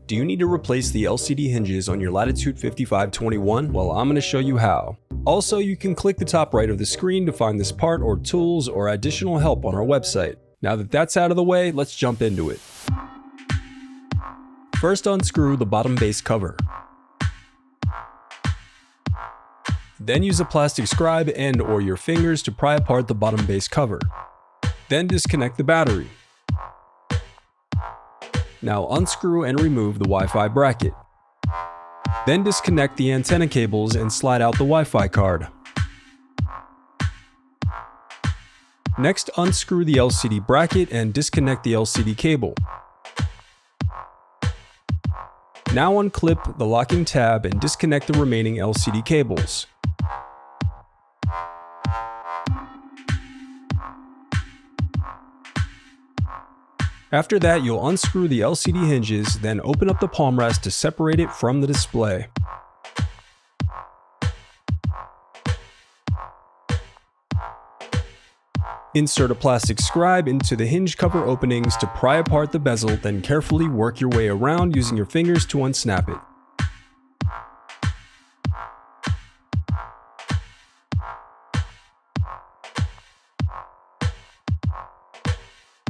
Do you need to replace the LCD hinges on your Latitude 5521? Well, I'm going to show you how. Also, you can click the top right of the screen to find this part or tools or additional help on our website. Now that that's out of the way, let's jump into it. First, unscrew the bottom base cover. Then use a plastic scribe and/or your fingers to pry apart the bottom base cover. Then disconnect the battery. Now unscrew and remove the Wi-Fi bracket. Then disconnect the antenna cables and slide out the Wi-Fi card. Next, unscrew the LCD bracket and disconnect the LCD cable. Now unclip the locking tab and disconnect the remaining LCD cables. After that, you'll unscrew the LCD hinges, then open up the palm rest to separate it from the display. Insert a plastic scribe into the hinge cover openings to pry apart the bezel, then carefully work your way around using your fingers to unsnap it.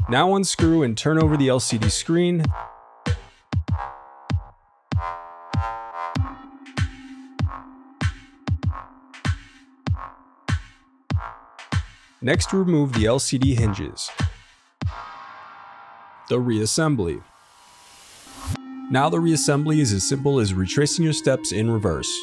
Now unscrew and turn over the LCD screen. Next, remove the LCD hinges. The reassembly. Now the reassembly is as simple as retracing your steps in reverse.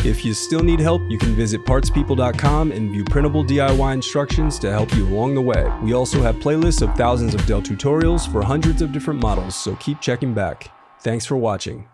If you still need help, you can visit partspeople.com and view printable DIY instructions to help you along the way. We also have playlists of thousands of Dell tutorials for hundreds of different models, so keep checking back. Thanks for watching.